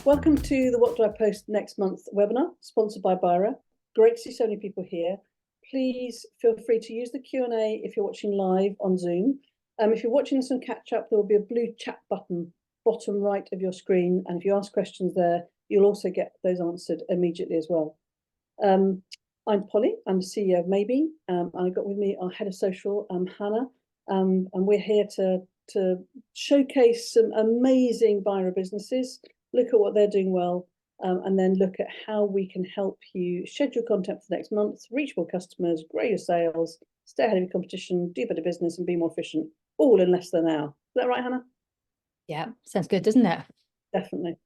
Welcome to the What Do I Post Next Month webinar, sponsored by Bira. Great to see so many people here. Please feel free to use the Q&A if you're watching live on Zoom. If you're watching this on catch up, there will be a blue chat button bottom right of your screen. And if you ask questions there, you'll also get those answered immediately as well. I'm Polly, I'm the CEO of Maybe, and I've got with me our head of social, Hannah, and we're here to showcase some amazing Bira businesses, look at what they're doing well, and then look at how we can help you schedule content for the next month, reach more customers, grow your sales, stay ahead of your competition, do better business and be more efficient, all in less than an hour. Is that right, Hannah? Yeah, sounds good, doesn't it? Definitely.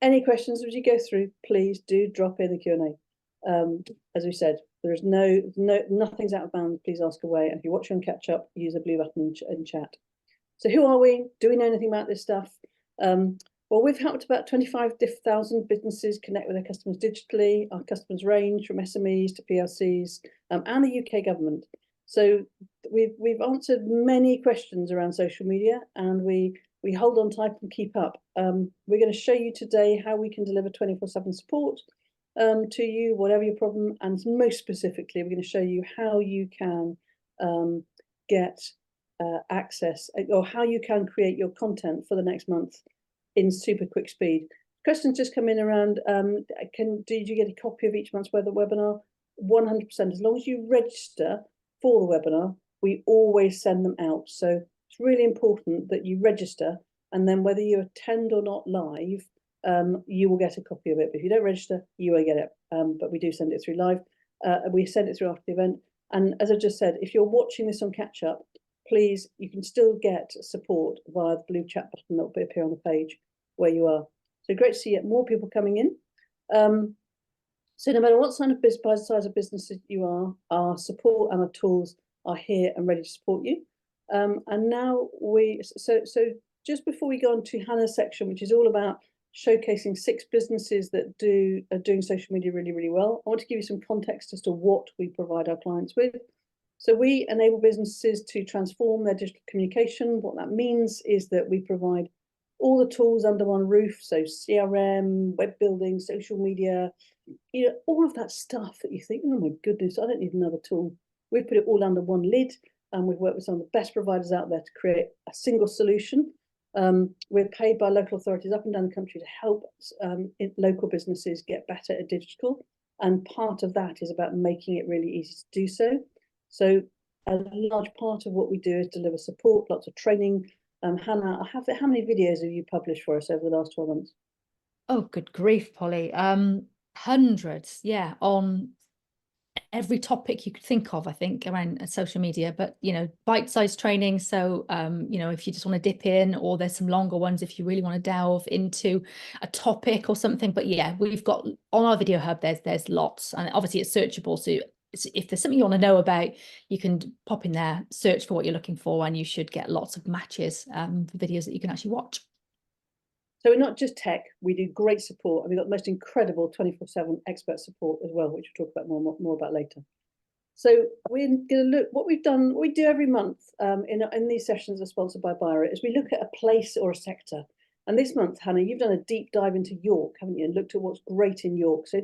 Any questions as you go through, please do drop in the Q&A. As we said, there's nothing's out of bounds. Please ask away. And if you're watching on catch up, use the blue button in chat. So who are we? Do we know anything about this stuff? Well, we've helped about 25,000 businesses connect with their customers digitally. Our customers range from SMEs to PLCs and the UK government. So we've answered many questions around social media, and we hold on tight and keep up. We're going to show you today how we can deliver 24/7 support to you, whatever your problem, and most specifically, we're going to show you how you can get access, or how you can create your content for the next month in super quick speed. Questions just come in around, did you get a copy of each month's webinar? 100%, as long as you register for the webinar, we always send them out. So it's really important that you register, and then whether you attend or not live, you will get a copy of it. But if you don't register, you won't get it. But we do send it through live. We send it through after the event. And as I just said, if you're watching this on catch up, please, you can still get support via the blue chat button that will appear on the page where you are. So great to see more people coming in. So no matter what size of business you are, our support and our tools are here and ready to support you. And now so just before we go on to Hannah's section, which is all about showcasing 6 businesses that are doing social media really, really well, I want to give you some context as to what we provide our clients with. So we enable businesses to transform their digital communication. What that means is that we provide all the tools under one roof. So CRM, web building, social media, all of that stuff that you think, oh my goodness, I don't need another tool. We've put it all under one lid, and we've worked with some of the best providers out there to create a single solution. We're paid by local authorities up and down the country to help local businesses get better at digital. And part of that is about making it really easy to do so. So a large part of what we do is deliver support, lots of training. Hannah, how many videos have you published for us over the last 12 months? Oh, good grief, Polly. Hundreds, yeah, on every topic you could think of, I think, around social media, but, bite-sized training. So, if you just want to dip in, or there's some longer ones if you really want to delve into a topic or something. But yeah, we've got on our video hub, there's lots, and obviously it's searchable. So if there's something you want to know about, you can pop in there, search for what you're looking for, and you should get lots of matches for videos that you can actually watch. So we're not just tech, we do great support, and we've got the most incredible 24/7 expert support as well, which we'll talk about more about later. So we're going to look, what we do every month in these sessions are sponsored by Bira, is we look at a place or a sector. And this month, Hannah, you've done a deep dive into York, haven't you? And looked at what's great in York. So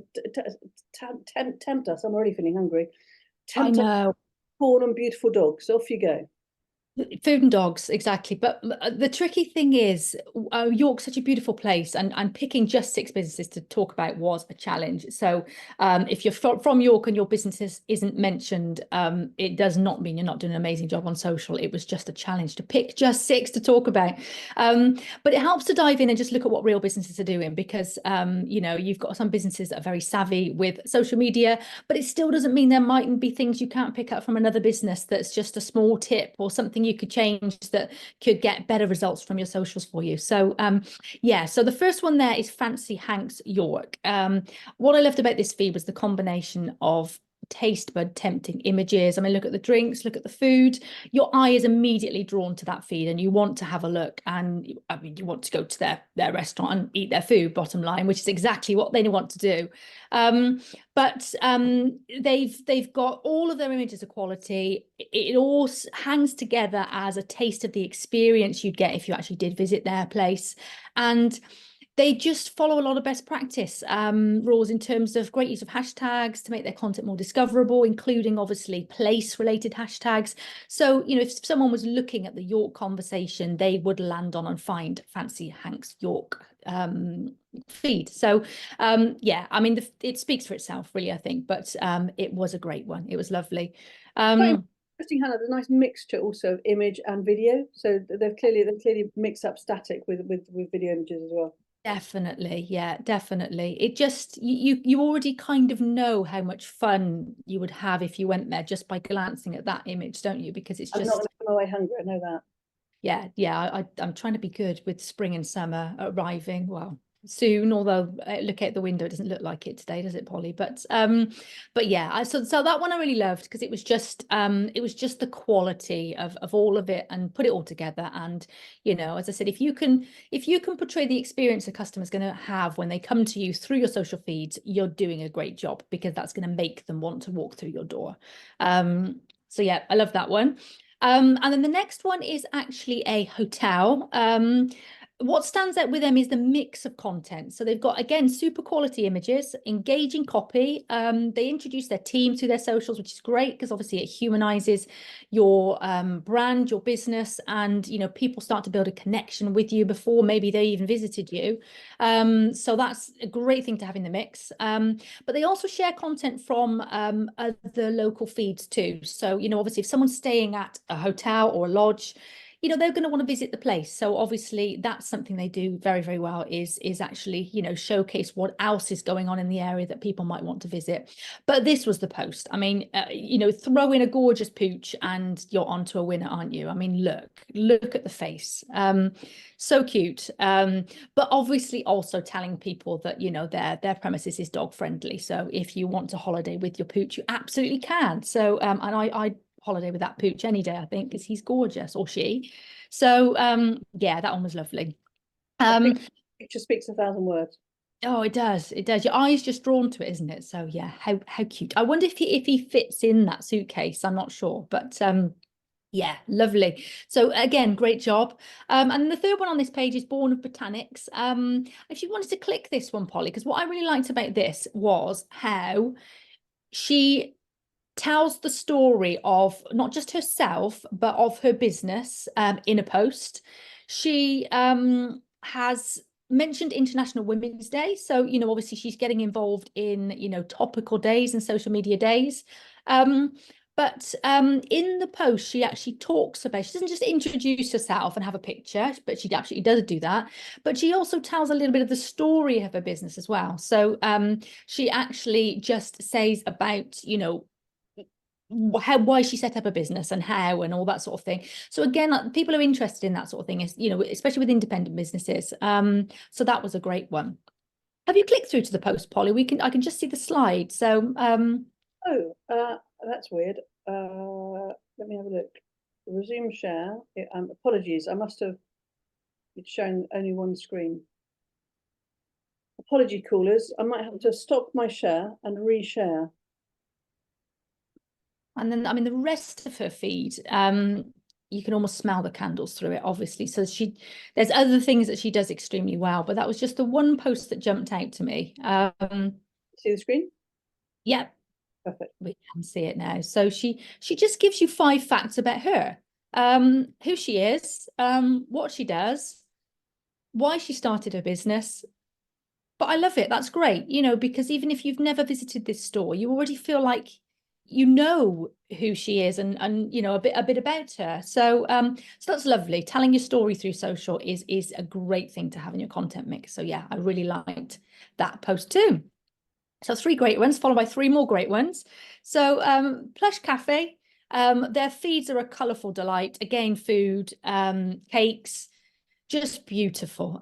tempt us, I'm already feeling hungry. I know. Corn and beautiful dogs, off you go. Food and dogs, exactly. But the tricky thing is, York's such a beautiful place, and picking just 6 businesses to talk about was a challenge. So if you're from York and your business isn't mentioned, it does not mean you're not doing an amazing job on social. It was just a challenge to pick just 6 to talk about. But it helps to dive in and just look at what real businesses are doing, because you've got some businesses that are very savvy with social media, but it still doesn't mean there mightn't be things you can't pick up from another business that's just a small tip or something you could change that could get better results from your socials for you. So yeah, so the first one there is Fancy Hanks York. What I loved about this feed was the combination of taste bud tempting images. I mean, look at the drinks, look at the food. Your eye is immediately drawn to that feed, and you want to have a look, and you want to go to their restaurant and eat their food, bottom line, which is exactly what they want to do. But they've got all of their images of quality. It all hangs together as a taste of the experience you'd get if you actually did visit their place. And They just follow a lot of best practice rules in terms of great use of hashtags to make their content more discoverable, including obviously place-related hashtags. So, you know, if someone was looking at the York conversation, they would land on and find Fancy Hank's York feed. So, yeah, I mean, it speaks for itself, really, I think. But it was a great one. It was lovely. Quite interesting, Hannah. There's a nice mixture also of image and video. So they've clearly mixed up static with video images as well. Definitely, yeah, definitely. It just you already kind of know how much fun you would have if you went there just by glancing at that image, don't you? Because it's I'm not going just, to come away hungry. I know that. yeah, I'm trying to be good with spring and summer arriving. Well, soon, although look out the window, it doesn't look like it today, does it, Polly? But yeah, so that one I really loved because it was just the quality of all of it and put it all together. And you know, as I said, if you can portray the experience a customer's going to have when they come to you through your social feeds, you're doing a great job, because that's going to make them want to walk through your door. So yeah, I love that one. And then the next one is actually a hotel. What stands out with them is the mix of content. So they've got, again, super quality images, engaging copy. They introduce their team to their socials, which is great because obviously it humanizes your brand, your business, and you know, people start to build a connection with you before maybe they even visited you. So that's a great thing to have in the mix. But they also share content from other local feeds too. So, you know, obviously if someone's staying at a hotel or a lodge, you know, they're going to want to visit the place. So obviously that's something they do very, very well, is actually, you know, showcase what else is going on in the area that people might want to visit. But this was the post. I mean, you know, throw in a gorgeous pooch and you're onto a winner, aren't you? I mean, look at the face. So cute. But obviously also telling people that, you know, their premises is dog friendly. So if you want to holiday with your pooch, you absolutely can. So, and I holiday with that pooch any day, I think, because he's gorgeous, or she. So yeah, that one was lovely. Picture speaks 1,000 words. Oh, it does. It does. Your eye's just drawn to it, isn't it? So yeah, how cute. I wonder if he fits in that suitcase. I'm not sure, but yeah, lovely. So again, great job. And the third one on this page is Born of Botanics. If you wanted to click this one, Polly, because what I really liked about this was how she tells the story of not just herself, but of her business in a post. She has mentioned International Women's Day. So, you know, obviously she's getting involved in, you know, topical days and social media days. But in the post, she actually talks about, she doesn't just introduce herself and have a picture, but she actually does do that. But she also tells a little bit of the story of her business as well. So she actually just says about, you know, why she set up a business and how and all that sort of thing. So again, people are interested in that sort of thing, is, you know, especially with independent businesses. So that was a great one. Have you clicked through to the post, Polly? I can just see the slide. So Oh, that's weird. Let me have a look. Resume share. Apologies, I must have shown only one screen. Apology, callers. I might have to stop my share and reshare. and then, I mean, the rest of her feed, you can almost smell the candles through it, obviously. So there's other things that she does extremely well, but that was just the one post that jumped out to me. See the screen? Yeah, Perfect. we can see it now. So she just gives you 5 facts about her, who she is, what she does, why she started her business. But I love it. That's great, you know, because even if you've never visited this store, you already feel like you know who she is and you know a bit about her. So so that's lovely. Telling your story through social is a great thing to have in your content mix. So yeah, I really liked that post too. So 3 great ones, followed by 3 more great ones. So Plush Cafe, their feeds are a colourful delight. Again, food, cakes, just beautiful.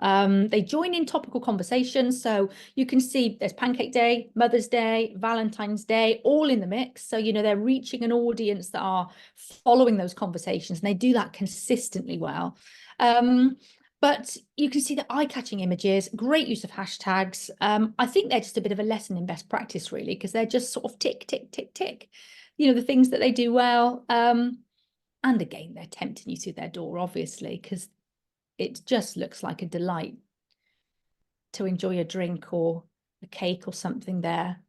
They join in topical conversations. So you can see there's Pancake Day, Mother's Day, Valentine's Day, all in the mix. So, you know, they're reaching an audience that are following those conversations, and they do that consistently well. But you can see the eye-catching images, great use of hashtags. I think they're just a bit of a lesson in best practice, really, because they're just sort of tick, tick, tick, tick, you know, the things that they do well. And again, they're tempting you through their door, obviously, because it just looks like a delight. to enjoy a drink or a cake or something there.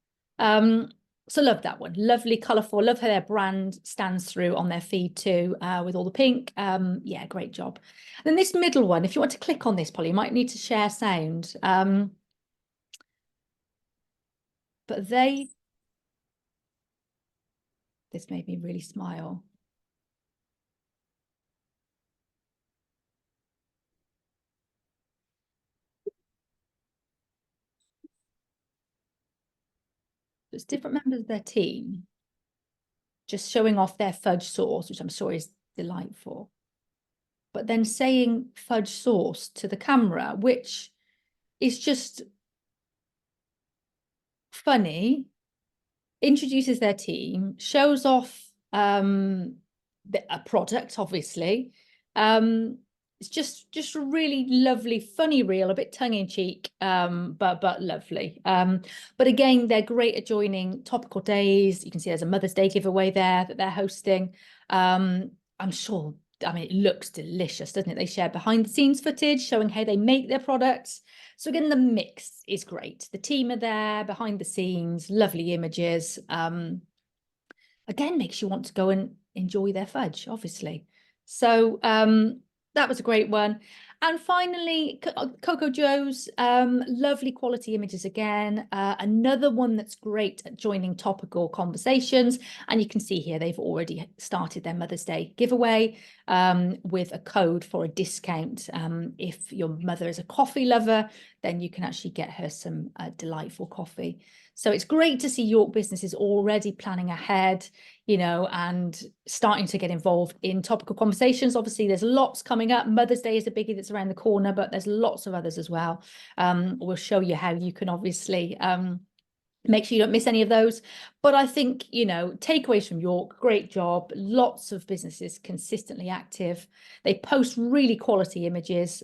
So love that one. Lovely, colourful. Love how their brand stands through on their feed too, with all the pink. Yeah, great job. And then this middle one, if you want to click on this, Polly, you might need to share sound. But this made me really smile. It's different members of their team just showing off their fudge sauce, which I'm sure is delightful. But then saying fudge sauce to the camera, which is just funny, introduces their team, shows off a product, obviously. It's just a really lovely, funny reel, a bit tongue-in-cheek, but lovely. But again, they're great at joining topical days. You can see there's a Mother's Day giveaway there that they're hosting. I'm sure, I mean, it looks delicious, doesn't it? They share behind the scenes footage showing how they make their products. So again, the mix is great. The team are there behind the scenes, lovely images. Again, makes you want to go and enjoy their fudge, obviously. So that was a great one. And finally, Coco Joe's, lovely quality images again. Another one that's great at joining topical conversations. And you can see here, they've already started their Mother's Day giveaway with a code for a discount. If your mother is a coffee lover, then you can actually get her some delightful coffee. So it's great to see York businesses already planning ahead, you know, and starting to get involved in topical conversations. Obviously, there's lots coming up. Mother's Day is a biggie that's around the corner, but there's lots of others as well. We'll show you how you can obviously make sure you don't miss any of those. But I think, you know, takeaways from York, great job. Lots of businesses consistently active. They post really quality images.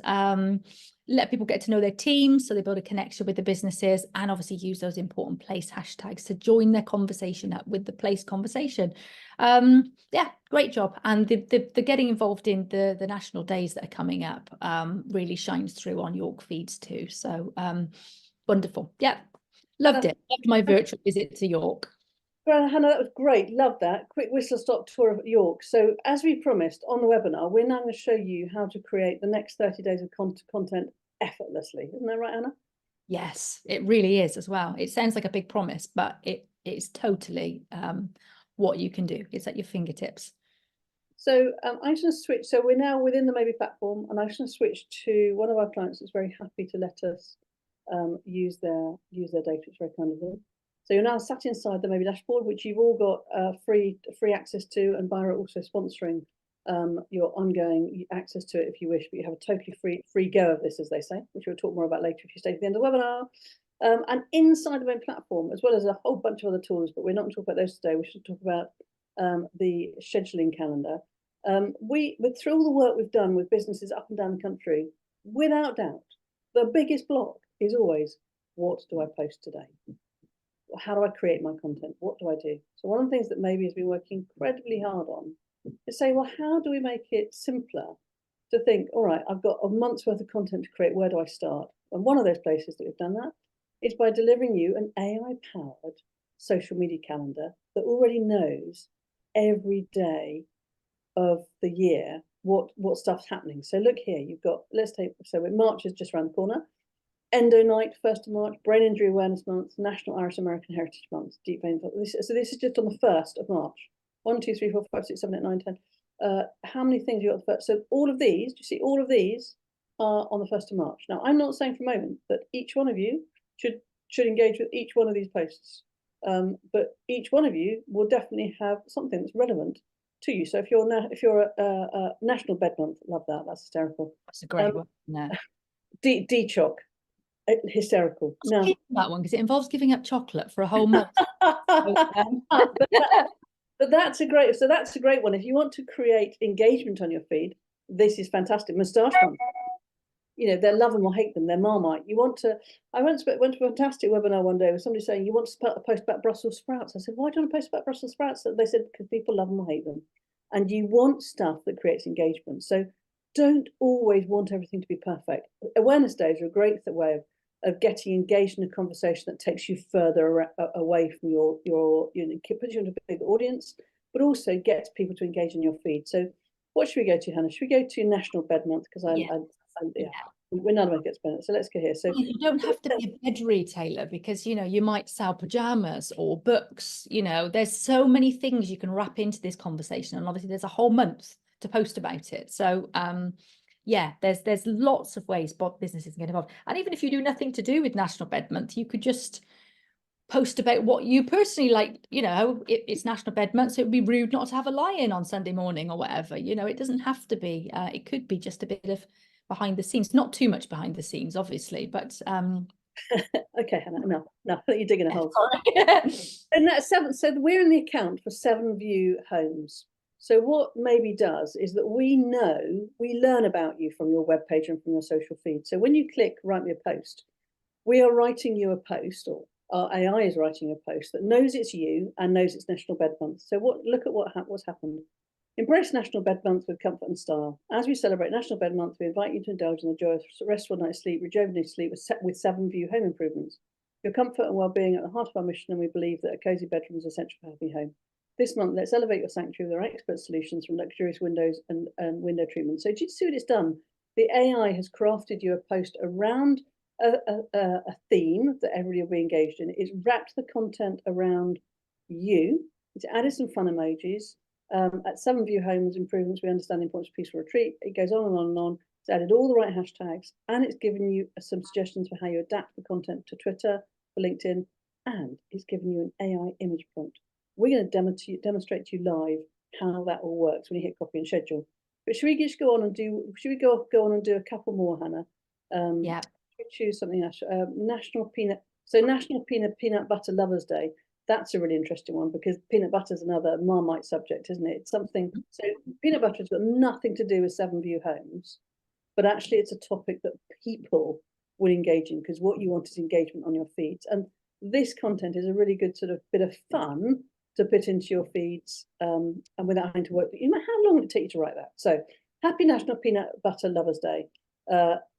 Let people get to know their teams so they build a connection with the businesses, and obviously use those important place hashtags to join their conversation up with the place conversation. Yeah, great job. And the getting involved in the national days that are coming up really shines through on York feeds too. So wonderful. Yeah, loved it. Loved my virtual visit to York. Well, Hannah, that was great. Love that. Quick whistle-stop tour of York. So as we promised on the webinar, we're now going to show you how to create the next 30 days of content effortlessly. Isn't that right, Hannah? Yes, it really is as well. It sounds like a big promise, but it's totally what you can do. It's at your fingertips. So I'm just going to switch. So we're now within the Maybe platform, and I'm just going to switch to one of our clients that's very happy to let us use their data. It's very kind of them. So you're now sat inside the Maybe dashboard, which you've all got free access to, and Bira also sponsoring your ongoing access to it if you wish. But you have a totally free go of this, as they say, which we'll talk more about later if you stay to the end of the webinar. And inside the main platform, as well as a whole bunch of other tools, but we're not going to talk about those today. We should talk about the scheduling calendar. Through all the work we've done with businesses up and down the country, without doubt, the biggest block is always, what do I post today? How do I create my content? What do I do? So one of the things that Maybe has been working incredibly hard on is say, well, how do we make it simpler to think, all right, I've got a month's worth of content to create, where do I start? And one of those places that we've done that is by delivering you an AI-powered social media calendar that already knows every day of the year what stuff's happening. So look here, you've got, so March is just around the corner. Endo Night, 1st of March, Brain Injury Awareness Month, National Irish American Heritage Month, Deep Vein. So this is just on the 1st of March. 1, 2, 3, 4, 5, 6, 7, 8, 9, 10. How many things you got the first? So all of these, do you see all of these are on the 1st of March. Now, I'm not saying for a moment that each one of you should engage with each one of these posts. But each one of you will definitely have something that's relevant to you. So if you're a National Bed Month, love that. That's hysterical. That's a great one. No. D-Choc, hysterical. No, that one because it involves giving up chocolate for a whole month. but that's a great one. If you want to create engagement on your feed, this is fantastic. Moustache Month. You know, they'll love them or hate them. They're Marmite. You want to. I went to a fantastic webinar one day with somebody saying you want to post about Brussels sprouts. I said, why do you want to post about Brussels sprouts? They said because people love them or hate them, and you want stuff that creates engagement. So don't always want everything to be perfect. Awareness days are a great way of getting engaged in a conversation that takes you further away from your puts you into a big audience, but also gets people to engage in your feed. So what should we go to, Hannah? Should we go to National Bed Month? Because we're none of us get spent. So let's go here. So you don't have to be a bed retailer, because you might sell pajamas or books. There's so many things you can wrap into this conversation, and obviously there's a whole month to post about it. So yeah, there's lots of ways businesses can get involved. And even if you do nothing to do with National Bed Month, you could just post about what you personally like. It's National Bed Month, so it would be rude not to have a lie-in on Sunday morning or whatever. It doesn't have to be. It could be just a bit of behind the scenes, not too much behind the scenes, obviously, but okay, Hannah, no, you're digging a hole. Yeah. And that's so we're in the account for 7View Homes. So what maybe does is that we learn about you from your webpage and from your social feed. So when you click write me a post, we are writing you a post, or our AI is writing a post that knows it's you and knows it's National Bed Month. So look at what's happened. Embrace National Bed Month with comfort and style. As we celebrate National Bed Month, we invite you to indulge in the joy of restful night's sleep, rejuvenated sleep with 7View Home Improvements. Your comfort and well-being at the heart of our mission, and we believe that a cosy bedroom is essential for a happy home. This month, let's elevate your sanctuary with our expert solutions, from luxurious windows and window treatment. So do you see what it's done? The AI has crafted you a post around a theme that everybody will be engaged in. It's wrapped the content around you. It's added some fun emojis. At 7View Homes Improvements, we understand the importance of peaceful retreat. It goes on and on and on. It's added all the right hashtags, and it's given you some suggestions for how you adapt the content to Twitter, for LinkedIn, and it's given you an AI image prompt. We're going to demonstrate to you live how that all works when you hit copy and schedule. But should we just go on and do? Should we go on and do a couple more, Hannah? Yeah. Choose something else. National Peanut Butter Lovers Day. That's a really interesting one, because peanut butter is another Marmite subject, isn't it? It's something. So peanut butter has got nothing to do with 7View Homes, but actually it's a topic that people will engage in, because what you want is engagement on your feeds. And this content is a really good sort of bit of fun to put into your feeds, and without having to work. How long would it take you to write that? So happy National Peanut Butter Lovers Day.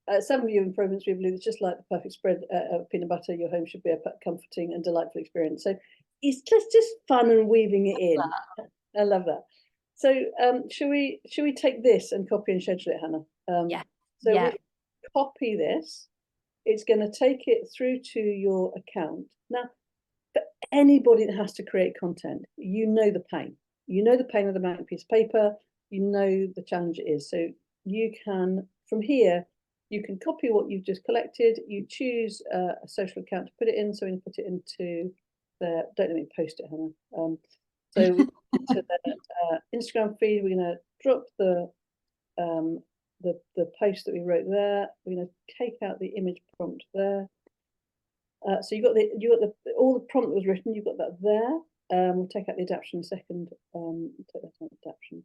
At 7View Improvements, we believe it's just like the perfect spread of peanut butter. Your home should be a comforting and delightful experience. So it's just fun and weaving it in. I love that. So should we take this and copy and schedule it, Hannah? Yeah. So Yeah. we copy this. It's going to take it through to your account. Now, for anybody that has to create content, the pain. The pain of the blank piece of paper. The challenge it is. So you can, from here, you can copy what you've just collected. You choose a social account to put it in. So we put it into the, don't let me post it, Hannah. So into the Instagram feed, we're going to drop the post that we wrote there. We're going to take out the image prompt there. So you got the all the prompt that was written. You've got that there. We'll take out the adaptation in a second. Take that out, adaptation.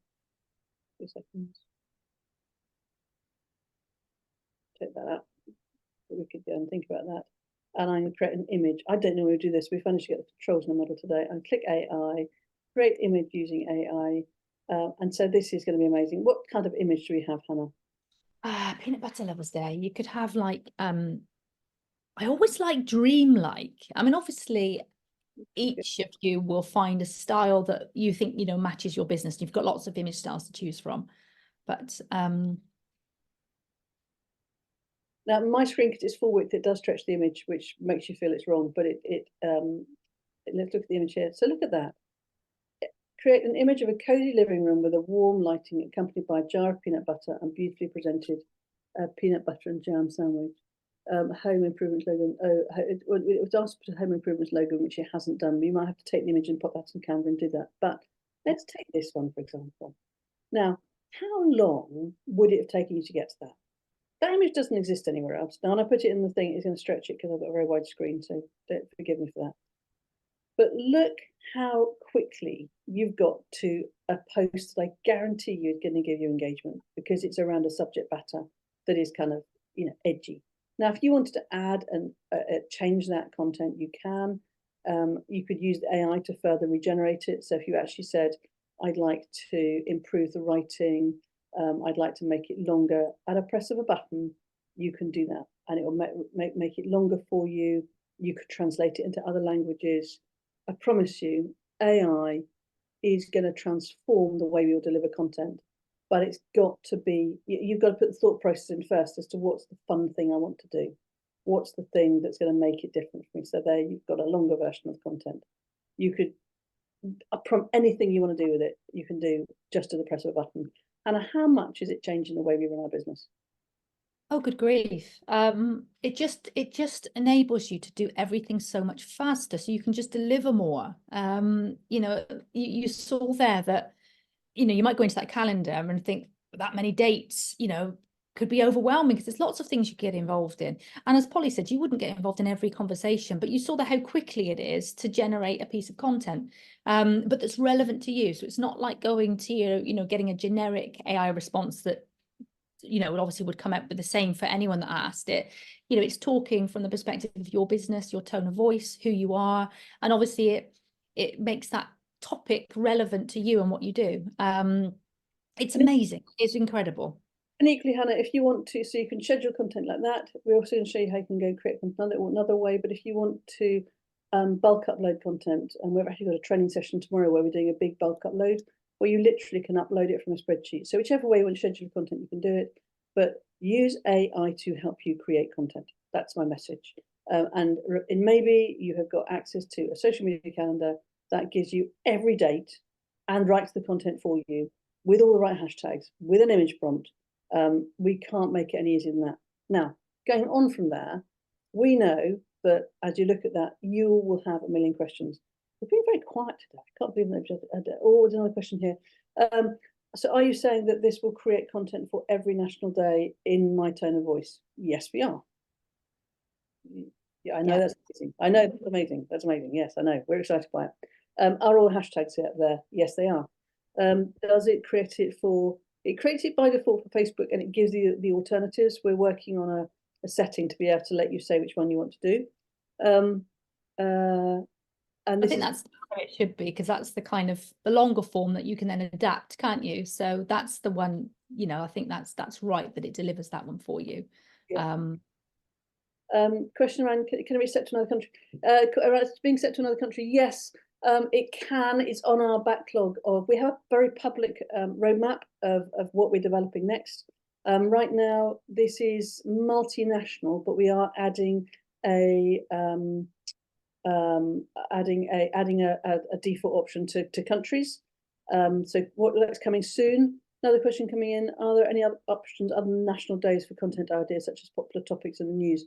2 seconds. Take that out. We could go and think about that. And I'm going to create an image. I don't know how we do this. We've managed to get the controls in the model today. And click AI, create image using AI. And so this is going to be amazing. What kind of image do we have, Hannah? Peanut Butter Lovers Day. You could have like, I always like dreamlike. I mean, obviously, each of you will find a style that you think, matches your business. You've got lots of image styles to choose from. But now my screen, because it's full width, it does stretch the image, which makes you feel it's wrong. But let's look at the image here. So look at that. Create an image of a cozy living room with a warm lighting, accompanied by a jar of peanut butter and beautifully presented peanut butter and jam sandwich. Home improvement slogan. It was asked to put a home improvement slogan, which it hasn't done. You might have to take the image and pop that on Canva and do that. But let's take this one, for example. Now, how long would it have taken you to get to that? That image doesn't exist anywhere else. Now, when I put it in the thing, it's going to stretch it because I've got a very wide screen, so don't forgive me for that. But look how quickly you've got to a post that I guarantee you is going to give you engagement, because it's around a subject matter that is kind of, edgy. Now, if you wanted to add and change that content, you can. You could use the AI to further regenerate it. So if you actually said, I'd like to improve the writing, I'd like to make it longer, at a press of a button, you can do that. and it will make it longer for you. You could translate it into other languages. I promise you, AI is going to transform the way we'll deliver content. But it's got to be, you've got to put the thought process in first as to what's the fun thing I want to do. What's the thing that's going to make it different for me? So there you've got a longer version of content. You could, from anything you want to do with it, you can do just at the press of a button. And how much is it changing the way we run our business? Oh, good grief. It just enables you to do everything so much faster, so you can just deliver more. You know, you saw there that, you know, you might go into that calendar and think that many dates, you know, could be overwhelming because there's lots of things you get involved in. And as Polly said, you wouldn't get involved in every conversation, but you saw how quickly it is to generate a piece of content, but that's relevant to you. So it's not like going to, you know, getting a generic AI response that, you know, it obviously would come up with the same for anyone that asked it. You know, it's talking from the perspective of your business, your tone of voice, who you are, and obviously it makes that topic relevant to you and what you do. It's amazing. It's incredible. And equally, Hannah, if you want to, so you can schedule content like that. We're also going to show you how you can go create another way. But if you want to bulk upload content, and we've actually got a training session tomorrow where we're doing a big bulk upload, where you literally can upload it from a spreadsheet. So whichever way you want to schedule content, you can do it. But use AI to help you create content. That's my message. And maybe you have got access to a social media calendar that gives you every date and writes the content for you with all the right hashtags, with an image prompt. We can't make it any easier than that. Now, going on from there, we know that as you look at that, you will have a million questions. We've been very quiet today. I can't believe that. Oh, there's another question here. So are you saying that this will create content for every national day in my tone of voice? Yes, we are. Yeah, I know, that's amazing. I know that's amazing. That's amazing. Yes, I know. We're excited by it. Are all hashtags up there? Yes, they are. Does it create it for? It creates it by default for Facebook, and it gives you the alternatives. We're working on a setting to be able to let you say which one you want to do. And I think that's how it should be, because that's the kind of the longer form that you can then adapt, can't you? So that's the one, you know, I think that's right that it delivers that one for you. Yeah. Question around, can it be set to another country? Being set to another country, yes, it can. It's on our backlog of, we have a very public roadmap of what we're developing next. Right now, this is multinational, but we are adding a default option to countries. So that's coming soon. Another question coming in: are there any other options other than national days for content ideas, such as popular topics in the news?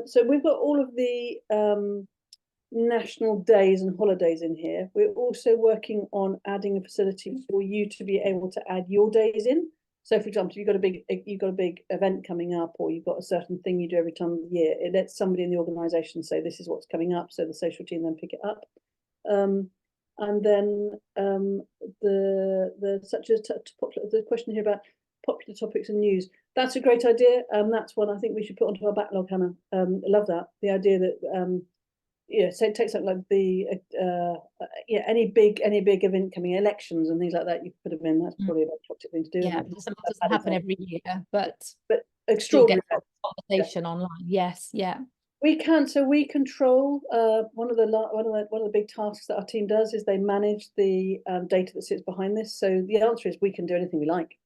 So we've got all of the national days and holidays in here. We're also working on adding a facility for you to be able to add your days in. So, for example, you've got a big event coming up, or you've got a certain thing you do every time of the year. It lets somebody in the organisation say this is what's coming up, so the social team then pick it up. And then the question here about popular topics and news. That's a great idea. That's one I think we should put onto our backlog, Hannah. I love that. The idea that yeah, so take something like the any big event coming, elections and things like that. You can put them in. That's probably a toxic thing to do. Yeah, it doesn't happen every year, but extraordinary conversation online. Yes, yeah. We can. So we control one of the big tasks that our team does is they manage the data that sits behind this. So the answer is we can do anything we like.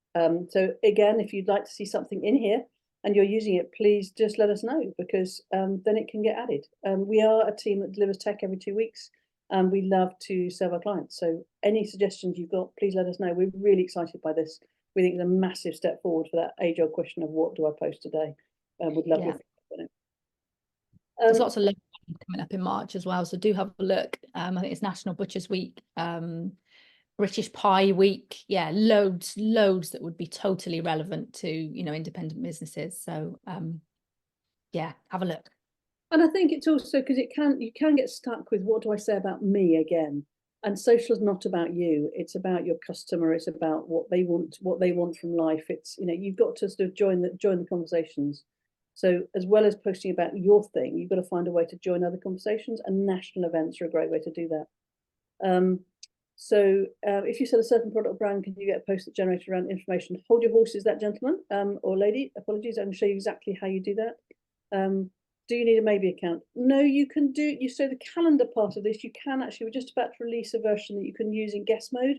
So again, if you'd like to see something in here and you're using it, please just let us know, because then it can get added. We are a team that delivers tech every 2 weeks, and we love to serve our clients. So any suggestions you've got, please let us know. We're really excited by this. We think it's a massive step forward for that age-old question of what do I post today? Would love your feedback on it. There's lots of local coming up in March as well, so do have a look. I think it's National Butchers Week, British Pie Week. Yeah, loads that would be totally relevant to, you know, independent businesses. So yeah, have a look. And I think it's also because you can get stuck with what do I say about me again? And social is not about you. It's about your customer. It's about what they want from life. It's, you know, you've got to sort of join the conversations. So as well as posting about your thing, you've got to find a way to join other conversations, and national events are a great way to do that. So if you sell a certain product or brand, can you get a post that generates around information? Hold your horses, that gentleman or lady. Apologies, I'm going to show you exactly how you do that. Do you need a maybe account? No, you can do, so the calendar part of this, you can actually, we're just about to release a version that you can use in guest mode.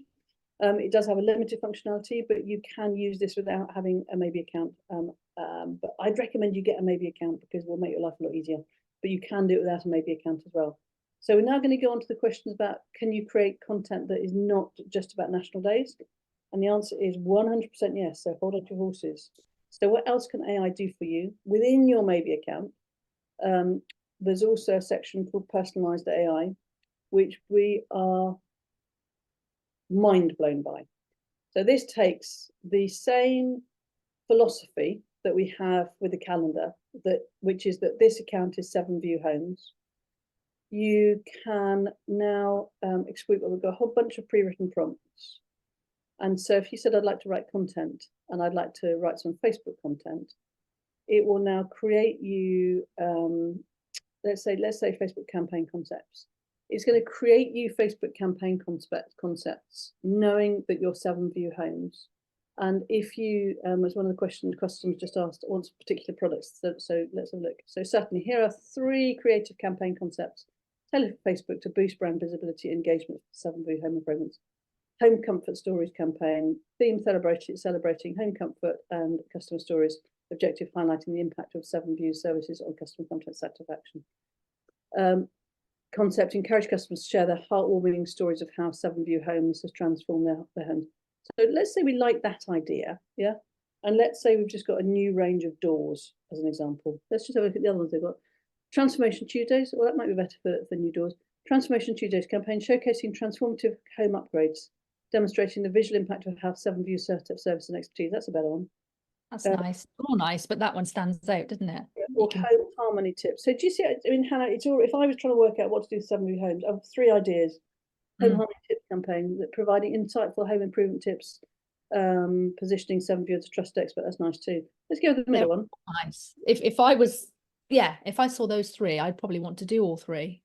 It does have a limited functionality, but you can use this without having a maybe account. But I'd recommend you get a maybe account because it will make your life a lot easier. But you can do it without a maybe account as well. So we're now going to go on to the questions about, can you create content that is not just about national days? And the answer is 100% yes. So hold on to your horses. So what else can AI do for you within your maybe account? There's also a section called personalized AI, which we are mind blown by. So this takes the same philosophy that we have with the calendar, which is that this account is 7-view homes. You can now exploit what we've got a whole bunch of pre-written prompts. And so if you said, I'd like to write content and I'd like to write some Facebook content, it will now create you, let's say Facebook campaign concepts. It's going to create you Facebook campaign concepts, knowing that you're 7-view homes. And if you, as one of the questions customers just asked, wants particular products, so let's have a look. So certainly here are 3 creative campaign concepts tailored for Facebook to boost brand visibility and engagement for 7-view home improvements. Home comfort stories campaign, theme celebrating home comfort and customer stories, objective highlighting the impact of 7-view services on customer content satisfaction. Concept, encourage customers to share their heartwarming stories of how 7-view homes has transformed their homes. So let's say we like that idea, yeah? And let's say we've just got a new range of doors, as an example. Let's just have a look at the other ones they've got. Transformation Tuesdays, well, that might be better for new doors. Transformation Tuesdays campaign showcasing transformative home upgrades, demonstrating the visual impact of how 7-view service and expertise. That's a better one. That's nice. All nice, but that one stands out, doesn't it? Or home harmony tips. So do you see, I mean, Hannah, it's all, if I was trying to work out what to do with 7-view homes, I have 3 ideas. Home harmony tip campaign, that providing insightful home improvement tips, positioning 7-view as a trusted expert. That's nice too. Let's go with the middle one. Nice. If I was, yeah, if I saw those 3, I'd probably want to do all 3.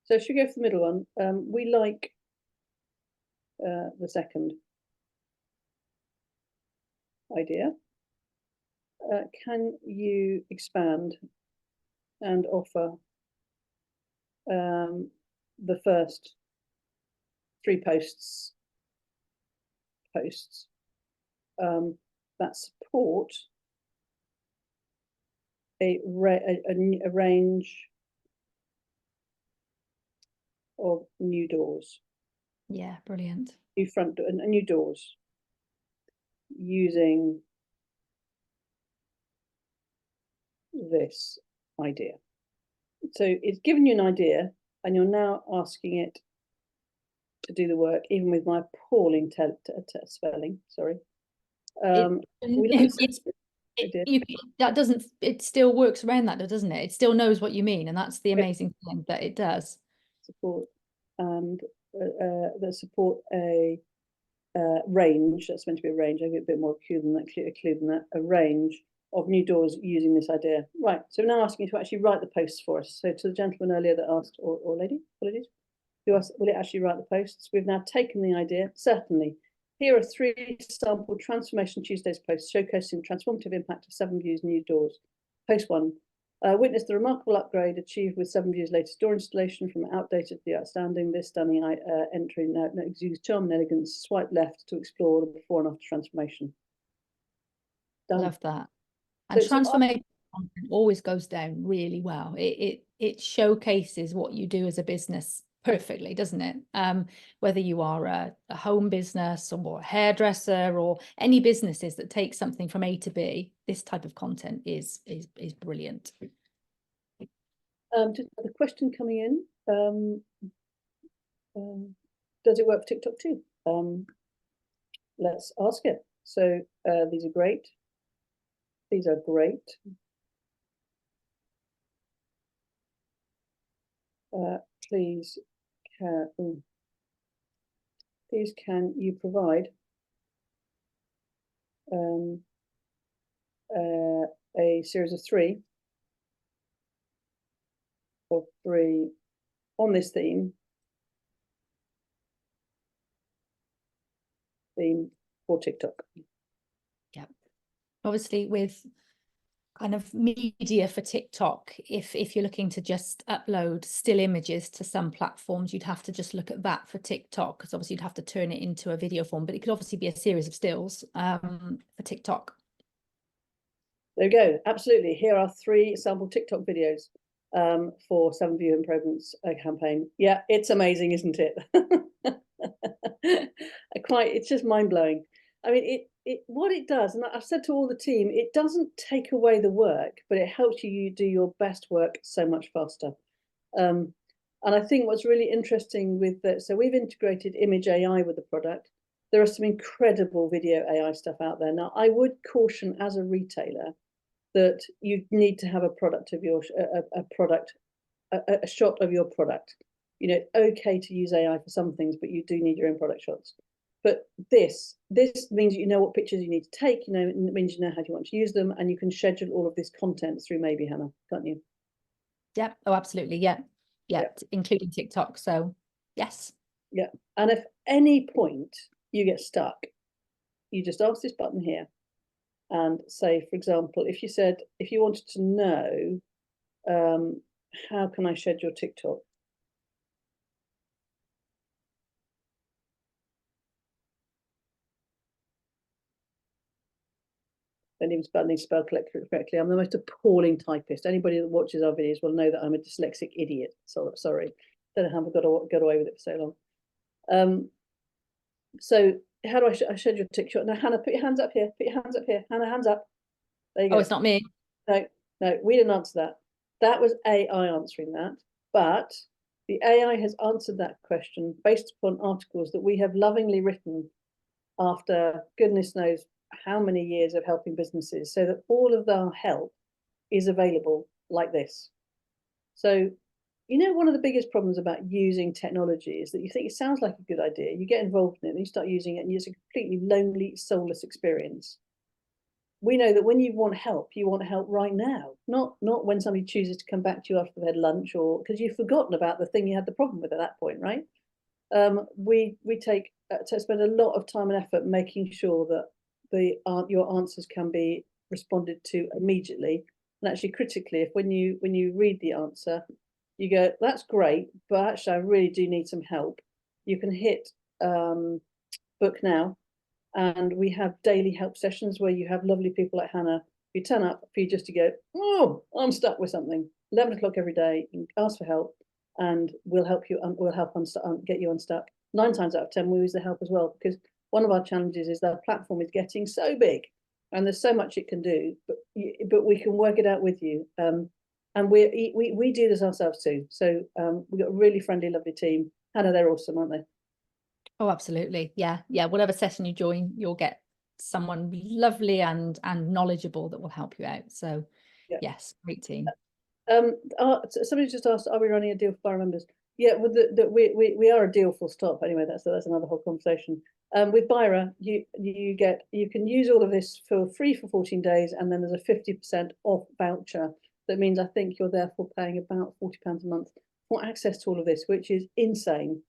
So should we go for the middle one? We like the second idea. Can you expand and offer the first 3 posts that support a range of new doors? Yeah, brilliant. New front door and new doors using this idea. So it's given you an idea and you're now asking it to do the work, even with my appalling spelling, sorry. That doesn't, it still works around that, doesn't it? It still knows what you mean, and that's the amazing thing that it does. Support and that support a range, that's meant to be a range, I get a bit more clue than that, a range of new doors using this idea. Right, so we're now asking you to actually write the posts for us. So to the gentleman earlier that asked, or lady, apologies, who asked, will it actually write the posts? We've now taken the idea, certainly. Here are 3 sample Transformation Tuesdays posts showcasing the transformative impact of 7-view's new doors. Post 1. Witness the remarkable upgrade achieved with 7-view's latest door installation from outdated to the outstanding. This stunning entry now exudes charm and elegance. Swipe left to explore the before and after transformation. Done. Love that. And so transformation always goes down really well. It showcases what you do as a business perfectly, doesn't it? Whether you are a home business or a hairdresser or any businesses that take something from A to B, this type of content is brilliant. Just another question coming in. Does it work for TikTok too? Let's ask it. So these are great. These are great. Please can you provide a series of 3 on this theme for TikTok? Yeah, obviously with kind of media for TikTok. If you're looking to just upload still images to some platforms, you'd have to just look at that for TikTok, because obviously you'd have to turn it into a video form, but it could obviously be a series of stills for TikTok. There we go. Absolutely. Here are 3 sample TikTok videos for 7 view improvements campaign. Yeah, it's amazing, isn't it? It's just mind blowing. I mean, what it does, and I've said to all the team, it doesn't take away the work, but it helps you do your best work so much faster. And I think what's really interesting with that, so we've integrated image AI with the product. There are some incredible video AI stuff out there. Now, I would caution as a retailer that you need to have a product of your a shot of your product. You know, okay to use AI for some things, but you do need your own product shots. But this means you know what pictures you need to take. You know, it means you know how you want to use them, and you can schedule all of this content through Maybe, Hannah, can't you? Yeah. Oh, absolutely. Yeah. Yeah. Including TikTok. So yes. Yeah. And if any point you get stuck, you just ask this button here and say, for example, if you wanted to know, how can I schedule TikTok? Don't even spell correctly. I'm the most appalling typist. Anybody that watches our videos will know that I'm a dyslexic idiot. So sorry. Don't know how I've got away with it for so long. So how do I schedule TikTok? Now, Hannah, put your hands up here. Put your hands up here. Hannah, hands up. There you go. Oh, it's not me. No, we didn't answer that. That was AI answering that. But the AI has answered that question based upon articles that we have lovingly written after goodness knows how many years of helping businesses, so that all of our help is available like this. So, you know, one of the biggest problems about using technology is that you think it sounds like a good idea, you get involved in it, and you start using it, and it's a completely lonely, soulless experience. We know that when you want help right now, not when somebody chooses to come back to you after they've had lunch, or because you've forgotten about the thing you had the problem with at that point, right? We take to spend a lot of time and effort making sure that your answers can be responded to immediately, and actually critically, if when you read the answer, you go, that's great, but actually I really do need some help, you can hit book now, and we have daily help sessions where you have lovely people like Hannah who turn up for you just to go, oh, I'm stuck with something. 11 o'clock every day, you ask for help, and we'll help you. We'll help get you unstuck. 9 times out of 10, we use the help as well, because one of our challenges is that platform is getting so big, and there's so much it can do. But we can work it out with you. And we do this ourselves too. So we've got a really friendly, lovely team. Hannah, they're awesome, aren't they? Oh, absolutely. Yeah. Yeah. Whatever session you join, you'll get someone lovely and knowledgeable that will help you out. So Yeah. yes, great team. Somebody just asked, are we running a deal for Bira members? Yeah, with we are a deal, full stop. Anyway, that's another whole conversation. With Bira, you can use all of this for free for 14 days, and then there's a 50% off voucher. That means I think you're therefore paying about £40 a month for access to all of this, which is insane.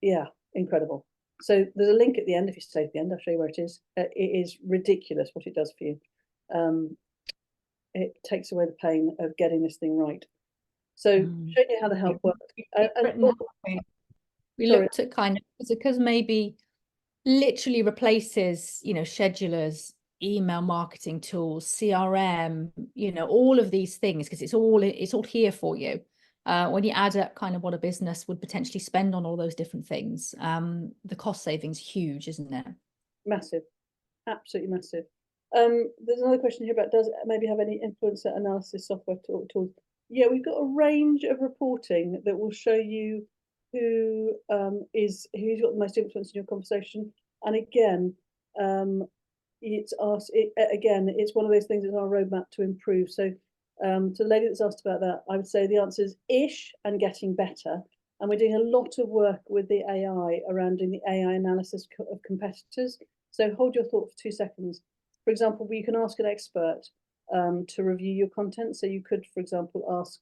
Yeah, incredible. So there's a link at the end. If you stay at the end, I'll show you where it is. It is ridiculous what it does for you. It takes away the pain of getting this thing right. So showing you how the help works. We looked at kind of, because maybe literally replaces, schedulers, email marketing tools, CRM, all of these things, because it's all here for you. When you add up kind of what a business would potentially spend on all those different things, the cost savings huge, isn't it? Massive, absolutely massive. There's another question here about, does it maybe have any influencer analysis software tools? Yeah, we've got a range of reporting that will show you who's got the most influence in your conversation. And again, it's one of those things that's our roadmap to improve. So to the lady that's asked about that, I would say the answer is ish and getting better. And we're doing a lot of work with the AI around doing the AI analysis of competitors. So hold your thought for 2 seconds. For example, you can ask an expert to review your content. So you could, for example, ask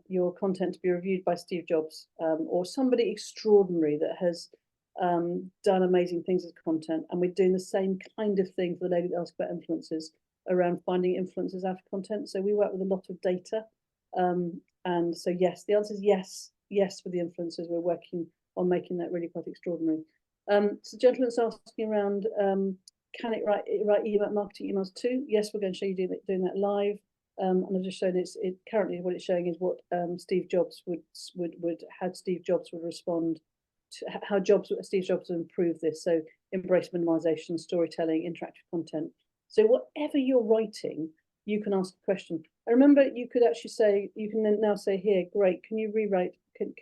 your content to be reviewed by Steve Jobs or somebody extraordinary that has done amazing things as content. And we're doing the same kind of thing for the lady that asked about influencers. around finding influencers out of content. So we work with a lot of data. And so, yes, the answer is yes. Yes, for the influencers, we're working on making that really quite extraordinary. So gentleman's asking around, can it write email marketing emails too? Yes, we're going to show you doing that live. And I've just shown it currently what it's showing is what Steve Jobs how Steve Jobs would respond to how Steve Jobs would improve this. So embrace minimization, storytelling, interactive content. So whatever you're writing, you can ask a question. I remember you could actually say, you can then now say here, great, can you rewrite, can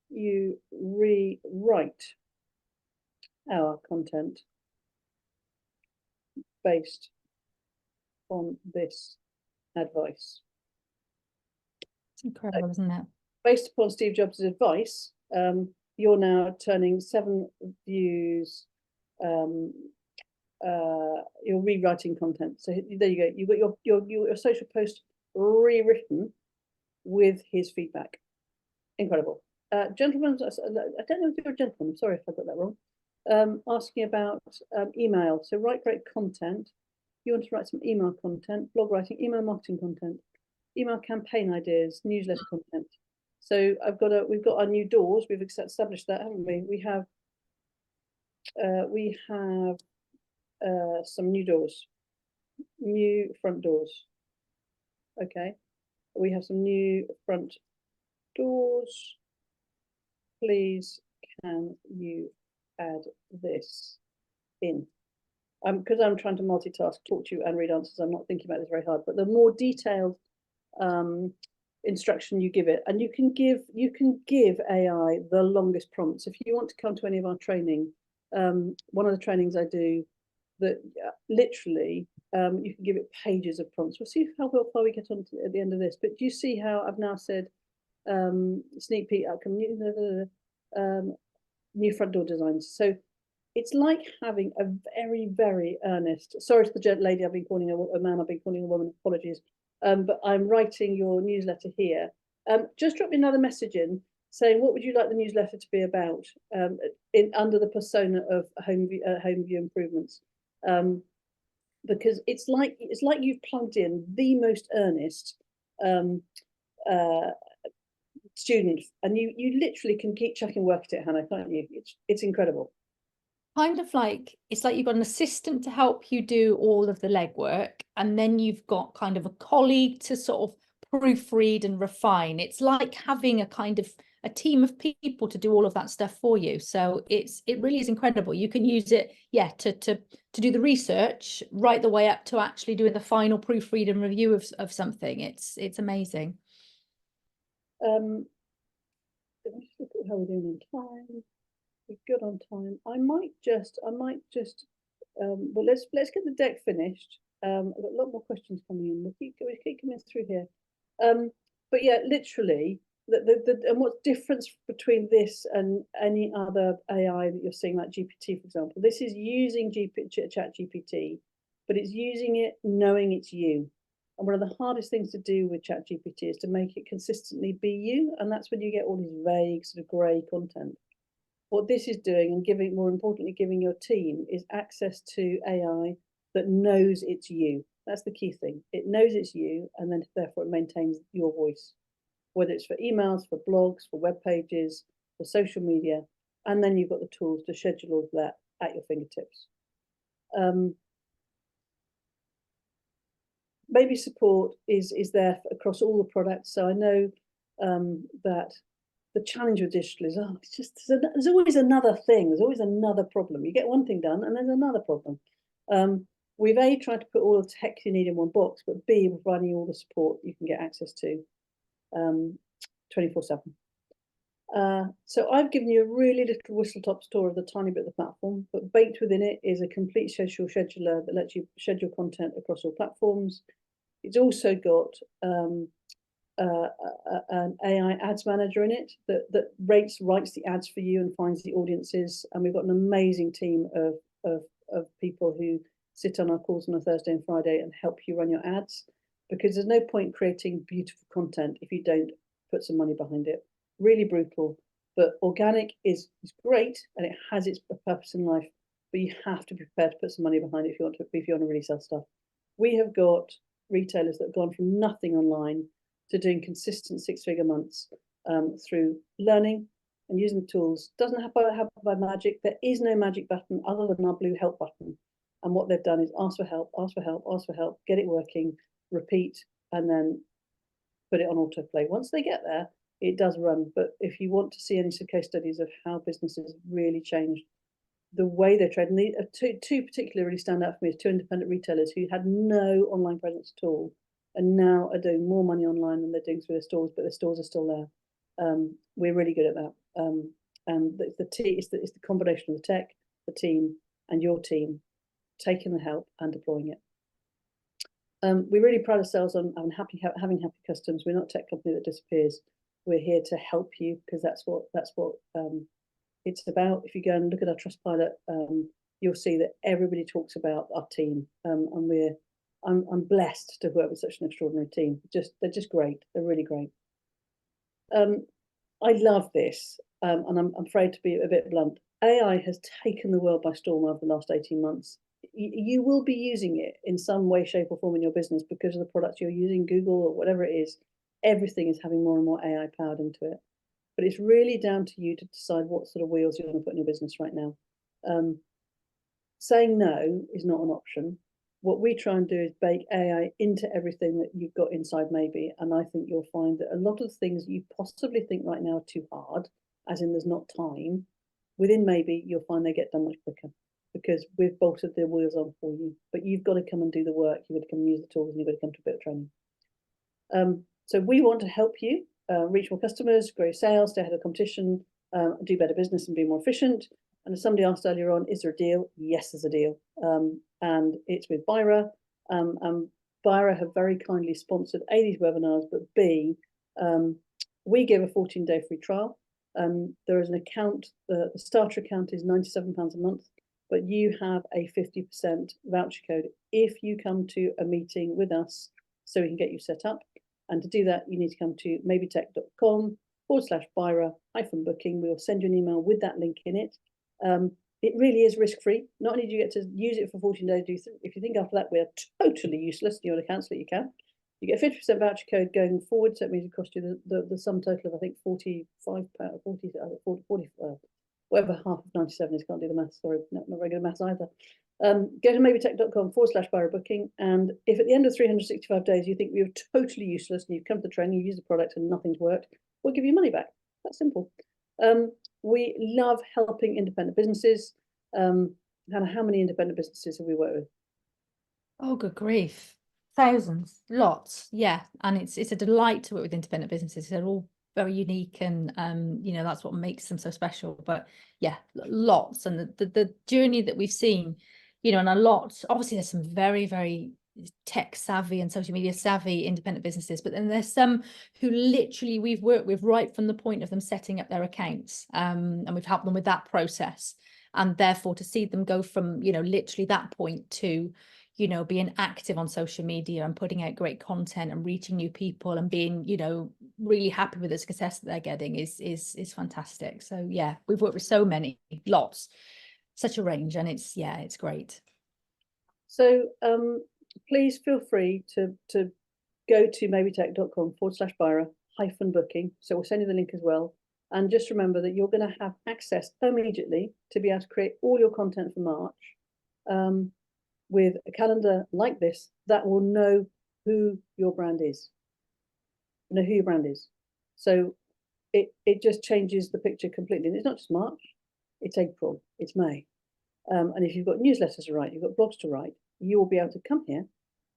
you rewrite our content based on this advice? It's incredible, isn't it? Based upon Steve Jobs' advice, you're now turning 7 views, you're rewriting content. So there you go. You've got your social post rewritten with his feedback. Incredible. Gentlemen, I don't know if you're a gentleman. I'm sorry if I got that wrong. Asking about email. So write great content. You want to write some email content, blog writing, email marketing content, email campaign ideas, newsletter content. So we've got our new doors. We've established that, haven't we? We have some new doors, new front doors. Okay, we have some new front doors. Please, can you add this in? Because I'm trying to multitask, talk to you and read answers. I'm not thinking about this very hard, but the more detailed instruction you give it, and you can give AI the longest prompts. If you want to come to any of our training, one of the trainings I do, that literally you can give it pages of prompts. We'll see how far we get on at the end of this. But do you see how I've now said sneak peek outcome, new front door designs? So it's like having a very, very earnest, sorry to the lady I've been calling a man, I've been calling a woman, apologies, but I'm writing your newsletter here. Just drop me another message in saying, what would you like the newsletter to be about, under the persona of home view improvements? Because it's like you've plugged in the most earnest student, and you literally can keep chucking work at it, Hannah, can't you? It's incredible. Kind of like, it's like you've got an assistant to help you do all of the legwork, and then you've got kind of a colleague to sort of proofread and refine. It's like having a kind of a team of people to do all of that stuff for you. So it really is incredible. You can use it, yeah, to do the research right the way up to actually doing the final proofread and review of something. It's amazing. Let's look at how we're doing on time. We're good on time. I might just well, let's get the deck finished. I've got a lot more questions coming in. We keep coming through here. But yeah, literally, and what's difference between this and any other AI that you're seeing, like GPT, for example? This is using ChatGPT, but it's using it knowing it's you. And one of the hardest things to do with ChatGPT is to make it consistently be you, and that's when you get all these vague, sort of grey content. What this is doing, and more importantly, giving your team, is access to AI that knows it's you. That's the key thing. It knows it's you, and then therefore it maintains your voice, whether it's for emails, for blogs, for web pages, for social media, and then you've got the tools to schedule all of that at your fingertips. Baby support is there across all the products. So I know that the challenge with digital is, it's just, there's always another thing. There's always another problem. You get one thing done and there's another problem. We've A, tried to put all the tech you need in one box, but B, we're providing all the support you can get access to 24/7. So I've given you a really little whistle-top tour of the tiny bit of the platform, but baked within it is a complete schedule scheduler that lets you schedule content across all platforms. It's also got an AI ads manager in it that writes the ads for you and finds the audiences. And we've got an amazing team of people who sit on our calls on a Thursday and Friday and help you run your ads, because there's no point creating beautiful content if you don't put some money behind it. Really brutal, but organic is great, and it has its purpose in life. but you have to be prepared to put some money behind it if you want to really sell stuff. We have got retailers that have gone from nothing online to doing consistent 6-figure months through learning and using the tools. Doesn't happen by magic. There is no magic button other than our blue help button. And what they've done is ask for help, ask for help, ask for help, get it working, repeat, and then put it on autoplay. Once they get there, it does run. But if you want to see any case studies of how businesses really changed the way they trade, and the two particularly really stand out for me, is 2 independent retailers who had no online presence at all, and now are doing more money online than they're doing through their stores, but their stores are still there. We're really good at that. And it's the combination of the tech, the team, and your team taking the help and deploying it. We really pride ourselves on having happy customers. We're not a tech company that disappears. We're here to help you, because that's what it's about. If you go and look at our Trustpilot, you'll see that everybody talks about our team, and I'm blessed to work with such an extraordinary team. They're just great. They're really great. I love this, and I'm afraid to be a bit blunt. AI has taken the world by storm over the last 18 months. You will be using it in some way, shape, or form in your business because of the products you're using, Google or whatever it is. Everything is having more and more AI powered into it. But it's really down to you to decide what sort of wheels you want to put in your business right now. Saying no is not an option. What we try and do is bake AI into everything that you've got inside Maybe, and I think you'll find that a lot of the things you possibly think right now are too hard, as in there's not time, within Maybe you'll find they get done much quicker, because we've bolted the wheels on for you. But you've got to come and do the work, you've got to come and use the tools, and you've got to come to a bit of training. So we want to help you reach more customers, grow sales, stay ahead of competition, do better business and be more efficient. And as somebody asked earlier on, is there a deal? Yes, there's a deal. And it's with Bira. And Bira have very kindly sponsored A, these webinars, but B, we give a 14-day free trial. There is an account, the starter account is £97 a month, but you have a 50% voucher code if you come to a meeting with us so we can get you set up. And to do that, you need to come to maybetech.com/Bira-booking. We will send you an email with that link in it. It really is risk-free. Not only do you get to use it for 14 days, if you think after that we're totally useless and you want to cancel it, you can. You get a 50% voucher code going forward, so it means it costs you the sum total of, I think, £45, 40, whatever half of 97 is. Can't do the maths, sorry, not very good at maths either. Go to maybetech.com/Bira-booking, and if at the end of 365 days you think we were totally useless and you've come to the training, you use the product and nothing's worked, we'll give you money back. That's simple. We love helping independent businesses. Hannah, how many independent businesses have we worked with? Oh, good grief. Thousands, lots. Yeah. And it's a delight to work with independent businesses. They're all very unique, and that's what makes them so special. But yeah, lots. And the journey that we've seen, and a lot, obviously there's some very, very tech savvy and social media savvy independent businesses, but then there's some who literally we've worked with right from the point of them setting up their accounts, and we've helped them with that process. And therefore to see them go from literally that point to being active on social media and putting out great content and reaching new people and being really happy with the success that they're getting is fantastic. So yeah, we've worked with so many, lots, such a range, and it's great. So please feel free to go to maybetech.com/Bira-booking. So we'll send you the link as well. And just remember that you're going to have access immediately to be able to create all your content for March with a calendar like this that will know who your brand is. Know who your brand is. So it just changes the picture completely. And it's not just March, it's April, it's May. And if you've got newsletters to write, you've got blogs to write, you will be able to come here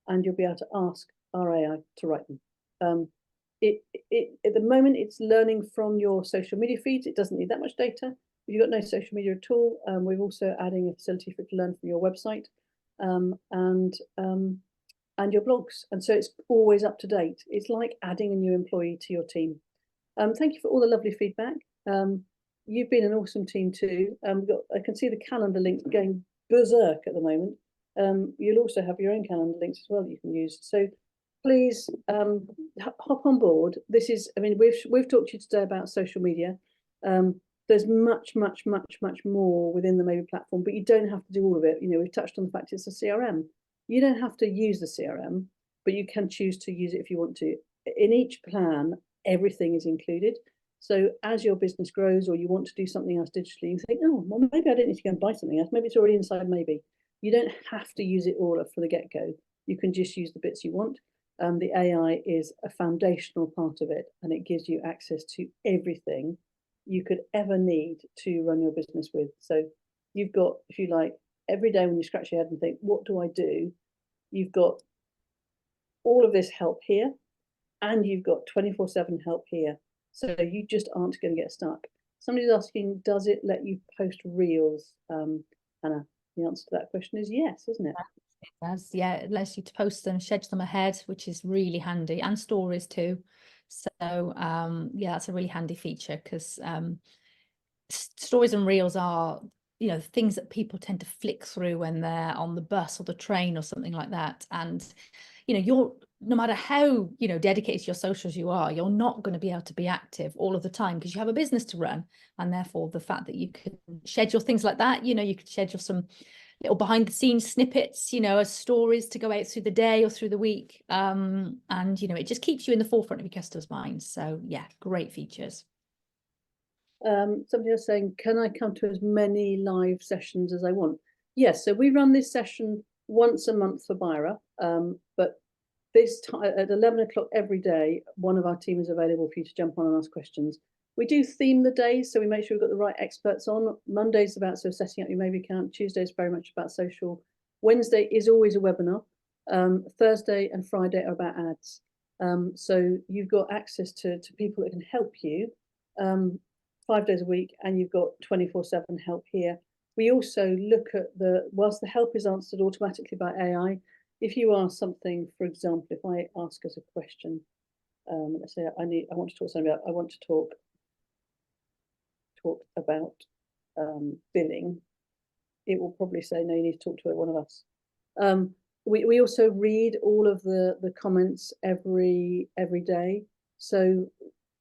and you'll be able to ask our AI to write them. At the moment, it's learning from your social media feeds. It doesn't need that much data. If you've got no social media at all, we're also adding a facility for it to learn from your website and your blogs. And so it's always up to date. It's like adding a new employee to your team. Thank you for all the lovely feedback. You've been an awesome team too. I can see the calendar links going berserk at the moment. You'll also have your own calendar links as well that you can use. So please hop on board. This is, we've talked to you today about social media. there's much more within the Maybe platform, but you don't have to do all of it. We've touched on the fact it's a CRM. You don't have to use the CRM, but you can choose to use it if you want to. In each plan, everything is included. So as your business grows, or you want to do something else digitally, you think, oh, well, maybe I don't need to go and buy something else. Maybe it's already inside Maybe. You don't have to use it all for the get-go. You can just use the bits you want. The AI is a foundational part of it, and it gives you access to everything you could ever need to run your business with. So you've got, if you like, every day when you scratch your head and think, what do I do? You've got all of this help here, and you've got 24/7 help here. So you just aren't going to get stuck. Somebody's asking, does it let you post reels? Hannah, the answer to that question is yes, isn't it? It does, yeah. It lets you to post them, schedule them ahead, which is really handy, and stories too. So yeah, that's a really handy feature, because stories and reels are, things that people tend to flick through when they're on the bus or the train or something like that. And you're, no matter how dedicated to your socials you are, you're not going to be able to be active all of the time, because you have a business to run. And therefore the fact that you can schedule things like that, you could schedule some little behind the scenes snippets, as stories to go out through the day or through the week, and it just keeps you in the forefront of your customers' minds. So yeah, great features. Somebody else saying, can I come to as many live sessions as I want? Yes, so we run this session once a month for Bira, but this time at 11 o'clock every day, one of our team is available for you to jump on and ask questions. We do theme the days, so we make sure we've got the right experts on. Monday's about setting up your Maybe account. Tuesday's very much about social. Wednesday is always a webinar. Thursday and Friday are about ads. So you've got access to people that can help you 5 days a week, and you've got 24/7 help here. We also look at whilst the help is answered automatically by AI, if you ask something, for example, if I ask us a question, let's say I want to talk something about, I want to talk about billing, it will probably say, no, you need to talk to one of us. We also read all of the comments every day. So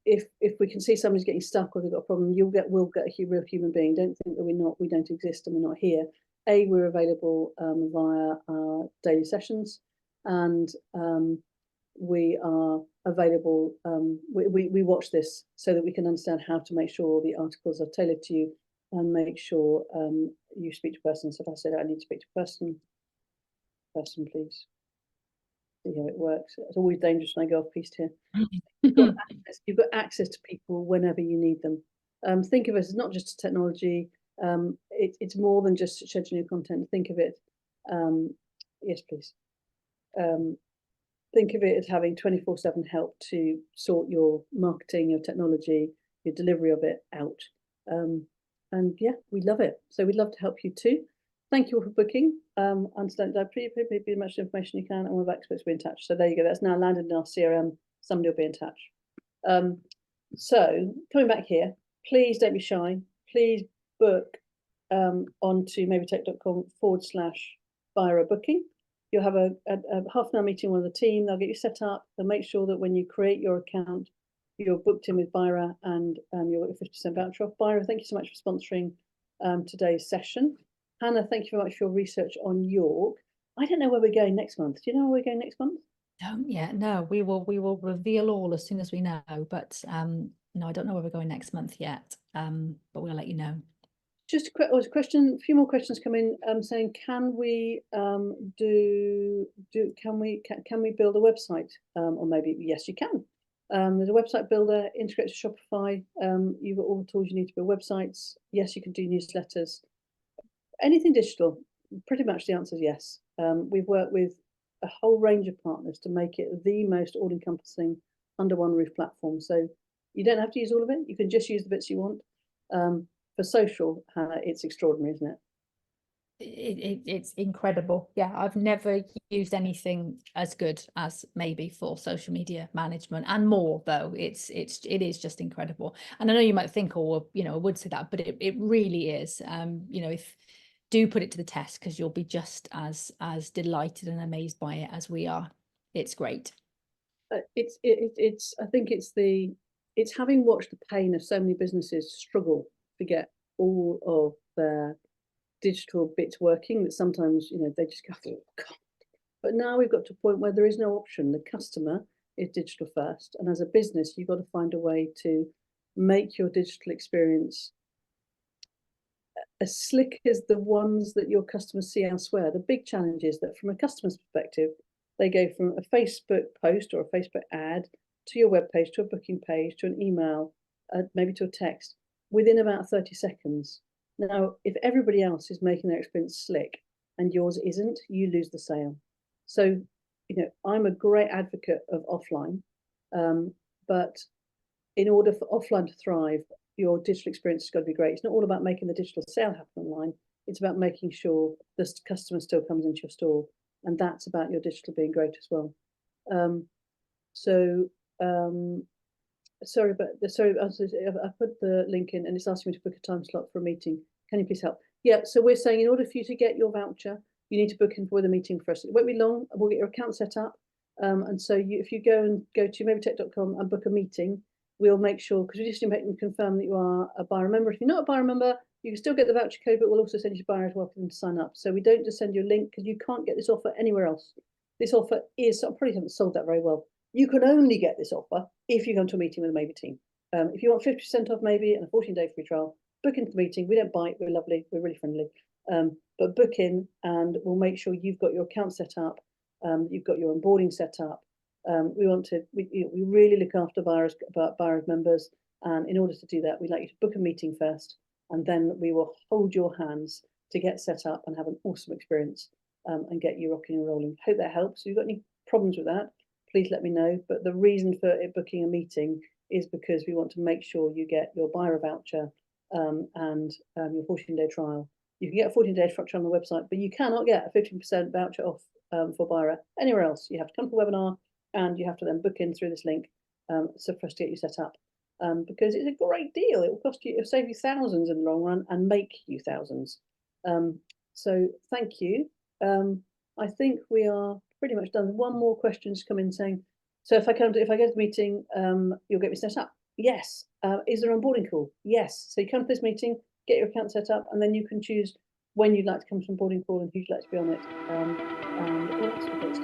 if we can see somebody's getting stuck or they've got a problem, we'll get a real human being. Don't think that we don't exist and we're not here. We're available via our daily sessions, and we are available. We watch this so that we can understand how to make sure the articles are tailored to you, and make sure you speak to person. So if I said I need to speak to person, please. See how it works. It's always dangerous when I go off piste here. You've got access to people whenever you need them. Think of it as not just a technology. It's more than just scheduling content. Think of it, yes, please. Think of it as having 24/7 help to sort your marketing, your technology, your delivery of it out. And yeah, we love it. So we'd love to help you too. Thank you all for booking. Understand that pretty much information you can, and we'll have experts be in touch. So there you go. That's now landed in our CRM. Somebody will be in touch. So coming back here, please don't be shy. Please book onto maybetech.com/Bira booking. You'll have a half-an-hour meeting with the team. They'll get you set up. They'll make sure that when you create your account, you're booked in with Bira, and you'll get a 50% voucher off. Bira, thank you so much for sponsoring today's session. Hannah, thank you very much for your research on York. I don't know where we're going next month. Do you know where we're going next month? Don't yet. No, we will reveal all as soon as we know. But no, I don't know where we're going next month yet. But we'll let you know. Just a question. A few more questions come in. Saying, can we can we build a website? Or maybe yes, you can. There's a website builder integrated to Shopify. You've got all the tools you need to build websites. Yes, you can do newsletters. Anything digital. Pretty much the answer is yes. We've worked with a whole range of partners to make it the most all-encompassing under one roof platform. So you don't have to use all of it. You can just use the bits you want. For social, it's extraordinary, isn't it? It's incredible. Yeah, I've never used anything as good as Maybe for social media management, and more though. It is just incredible. And I know you might think, oh, I would say that, but it really is. If do put it to the test, because you'll be just as delighted and amazed by it as we are. It's great. I think it's having watched the pain of so many businesses struggle to get all of their digital bits working, that sometimes, they just go, oh, God. But now we've got to a point where there is no option. The customer is digital first. And as a business, you've got to find a way to make your digital experience as slick as the ones that your customers see elsewhere. The big challenge is that from a customer's perspective, they go from a Facebook post or a Facebook ad to your web page, to a booking page, to an email, maybe to a text within about 30 seconds. Now, if everybody else is making their experience slick and yours isn't, you lose the sale. So, I'm a great advocate of offline, but in order for offline to thrive, your digital experience has got to be great. It's not all about making the digital sale happen online. It's about making sure the customer still comes into your store, and that's about your digital being great as well. Sorry, I put the link in and it's asking me to book a time slot for a meeting. Can you please help? Yeah, so we're saying in order for you to get your voucher, you need to book in for the meeting first. It won't be long. We'll get your account set up. And so if you go to maybe-tech.com and book a meeting, we'll make sure, because we just need to confirm that you are a Bira member. If you're not a Bira member, you can still get the voucher code, but we'll also send you to Bira as well for them to sign up. So we don't just send you a link, because you can't get this offer anywhere else. This offer is, I probably haven't sold that very well. You can only get this offer if you come to a meeting with the Maybe team. If you want 50% off Maybe and a 14-day free trial, book into the meeting. We don't bite. We're lovely. We're really friendly. But book in, and we'll make sure you've got your account set up. You've got your onboarding set up. We really look after Bira's members, and in order to do that, we'd like you to book a meeting first, and then we will hold your hands to get set up and have an awesome experience, and get you rocking and rolling. Hope that helps. If you've got any problems with that, please let me know. But the reason for it booking a meeting is because we want to make sure you get your Bira voucher, and your 14-day trial. You can get a 14-day trial on the website, but you cannot get a 15% voucher off for Bira anywhere else. You have to come to the webinar, and you have to then book in through this link, so for us to get you set up, because it's a great deal. It will cost you, it'll save you thousands in the long run and make you thousands. So thank you. I think we are pretty much done. One more question's come in saying, so if I go to the meeting, you'll get me set up. Yes. Is there an onboarding call? Yes. So you come to this meeting, get your account set up, and then you can choose when you'd like to come to onboarding call and who'd like to be on it. And what else?